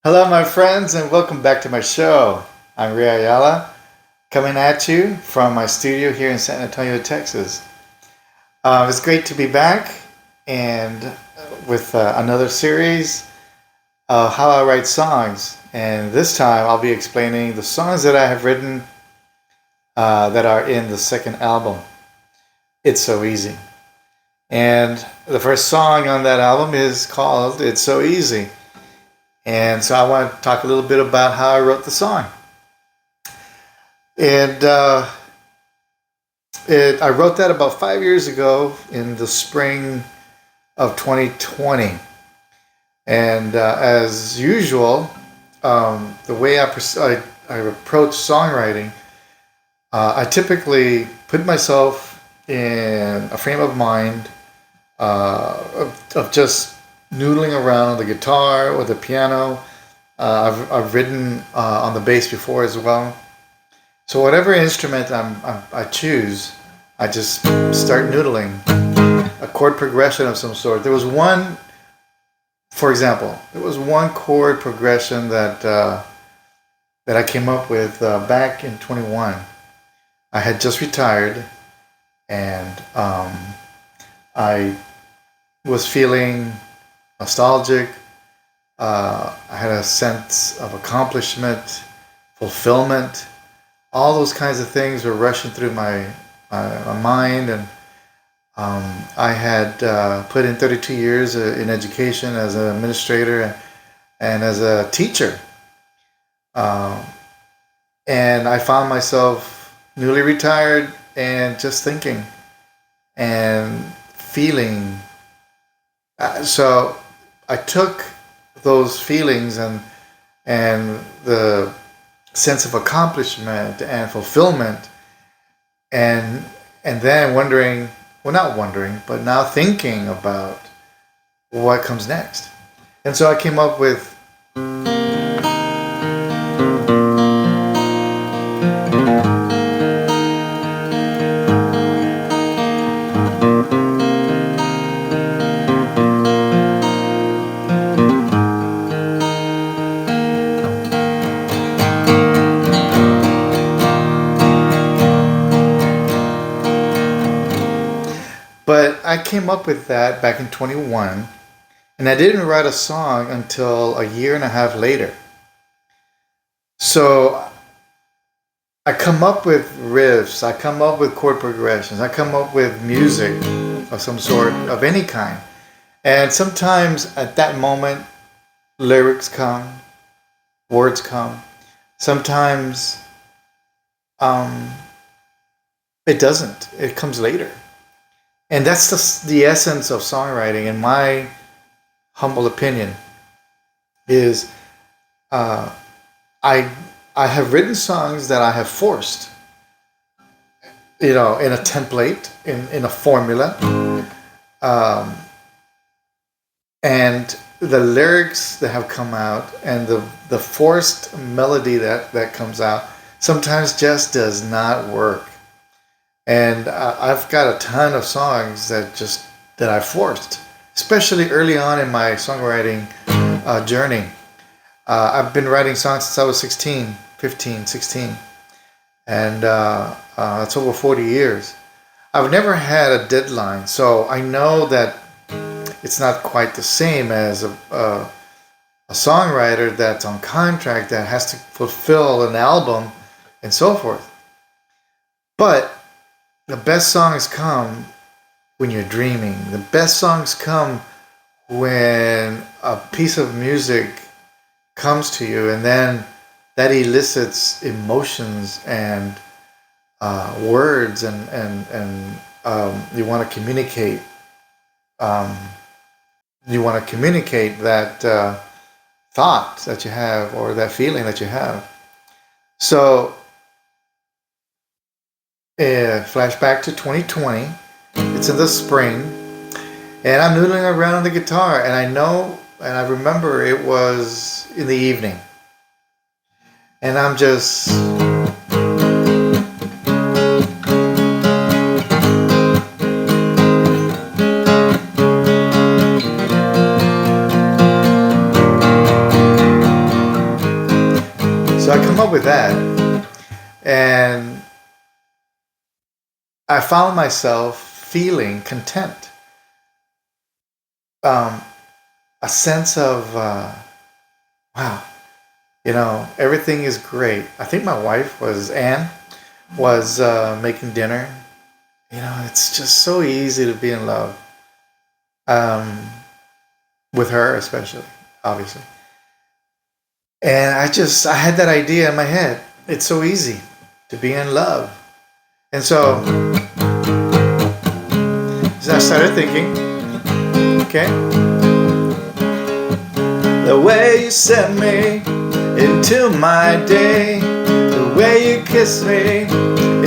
Hello, my friends, and welcome back to my show. I'm Ray Ayala, coming at you from my studio here in San Antonio, Texas. It's great to be back and with another series of how I write songs. And this time I'll be explaining the songs that I have written that are in the second album, It's So Easy. And the first song on that album is called It's So Easy. And so I want to talk a little bit about how I wrote the song. And I wrote that about 5 years ago in the spring of 2020. And as usual, the way I approach songwriting, I typically put myself in a frame of mind of just noodling around on the guitar or the piano. I've written on the bass before as well. So whatever instrument I choose, I just start noodling a chord progression of some sort. For example, there was one chord progression that I came up with back in 21. I had just retired, and I was feeling nostalgic. I had a sense of accomplishment, fulfillment. All those kinds of things were rushing through my mind, and I had put in 32 years in education as an administrator and as a teacher. And I found myself newly retired and just thinking and feeling. So I took those feelings and the sense of accomplishment and fulfillment, and then not wondering, but now thinking about what comes next. And so I came up with But I came up with that back in 21, and I didn't write a song until a year and a half later. So I come up with riffs, I come up with chord progressions, I come up with music of some sort, of any kind. And sometimes at that moment, lyrics come, words come. Sometimes it doesn't, it comes later. And that's the essence of songwriting, in my humble opinion, is I have written songs that I have forced, in a template, in a formula, and the lyrics that have come out and the forced melody that comes out sometimes just does not work. And I've got a ton of songs that I forced, especially early on in my songwriting journey. I've been writing songs since I was 15, 16, and that's over 40 years. I've never had a deadline, so I know that it's not quite the same as a songwriter that's on contract that has to fulfill an album and so forth. But the best songs come when you're dreaming. The best songs come when a piece of music comes to you, and then that elicits emotions and words, and you want to communicate. You want to communicate that thought that you have, or that feeling that you have. So flashback to 2020. It's in the spring, and I'm noodling around on the guitar, and I remember it was in the evening, and I'm just I found myself feeling content, um, a sense of wow, everything is great. I think my wife was Anne was making dinner. It's just so easy to be in love, um, with her especially, obviously. And I had that idea in my head. It's so easy to be in love. And so I started thinking, okay, the way you sent me into my day, the way you kiss me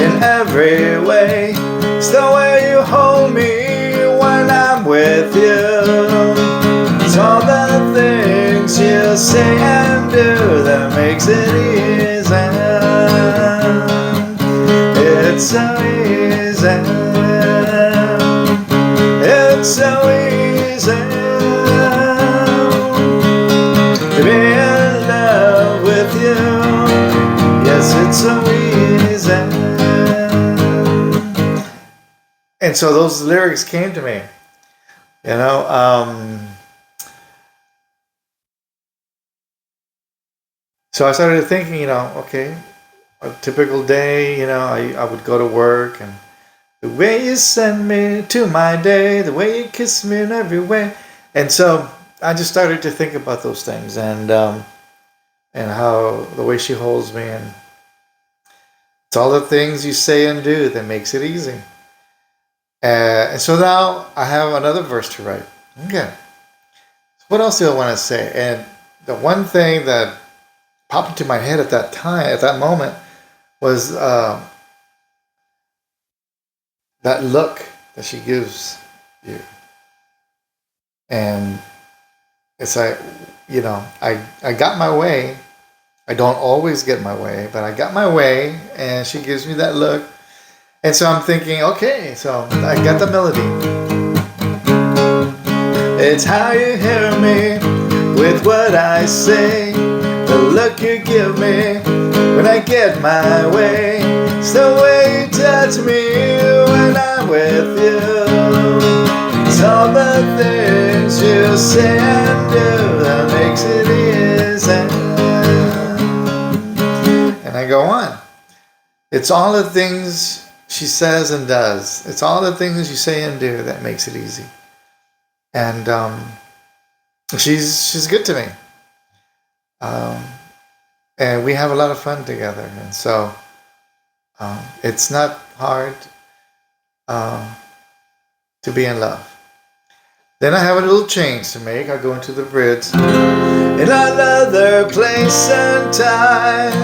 in every way, it's the way you hold me when I'm with you. It's all the things you say and do that makes it easy. It's so easy. It's so easy to be in love with you. Yes, it's so easy. And so those lyrics came to me. So I started thinking, okay, a typical day, I would go to work, and the way you send me to my day, the way you kiss me in every way. And so I just started to think about those things, and how the way she holds me, and it's all the things you say and do that makes it easy. And so now I have another verse to write. Okay. What else do I want to say? And the one thing that popped into my head at that time, at that moment, was that look that she gives you. And it's like, I got my way. I don't always get my way, but I got my way, and she gives me that look. And so I'm thinking, okay, so I got the melody. It's how you hear me with what I say, the look you give me when I get my way, it's the way you touch me when I'm with you. It's all the things you say and do that makes it easy. And I go on. It's all the things she says and does. It's all the things you say and do that makes it easy. And she's good to me. And we have a lot of fun together. And so it's not hard to be in love. Then I have a little change to make. I go into the bridge. In another place and time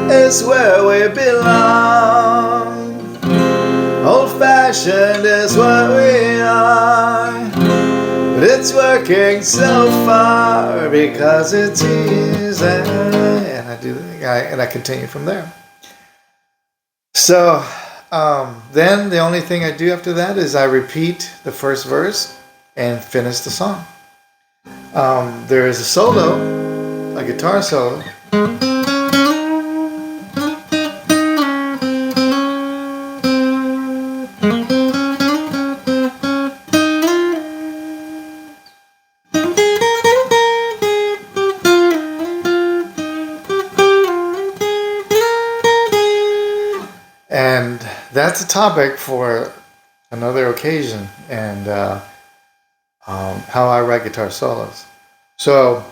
is where we belong. Old-fashioned is what we are, but it's working so far because it's easy. And I continue from there. So then the only thing I do after that is I repeat the first verse and finish the song. There is a solo, a guitar solo. And that's a topic for another occasion, and how I write guitar solos. So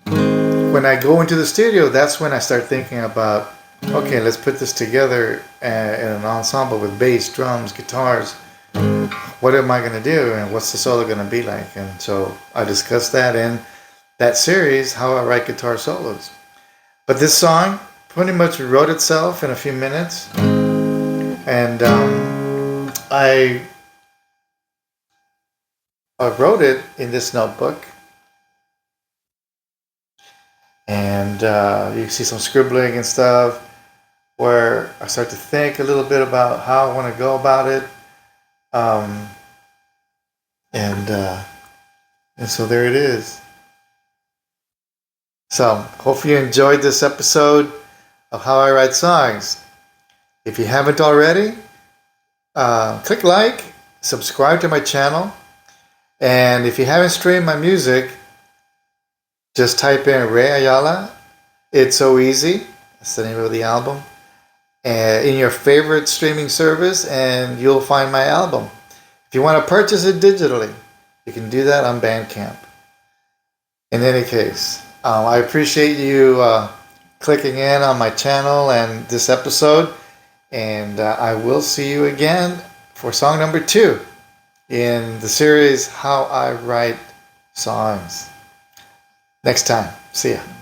when I go into the studio, that's when I start thinking about, okay, let's put this together in an ensemble with bass, drums, guitars. What am I going to do, and what's the solo going to be like? And so I discussed that in that series, How I Write Guitar Solos. But this song pretty much wrote itself in a few minutes. And I wrote it in this notebook. And you can see some scribbling and stuff where I start to think a little bit about how I want to go about it. And so there it is. So hopefully you enjoyed this episode of How I Write Songs. If you haven't already, click like, subscribe to my channel, and if you haven't streamed my music, just type in Ray Ayala. It's So Easy. That's the name of the album. In your favorite streaming service, and you'll find my album. If you want to purchase it digitally, you can do that on Bandcamp. In any case, I appreciate you clicking in on my channel and this episode, and I will see you again for song number 2 in the series How I Write Songs. Next time. See ya.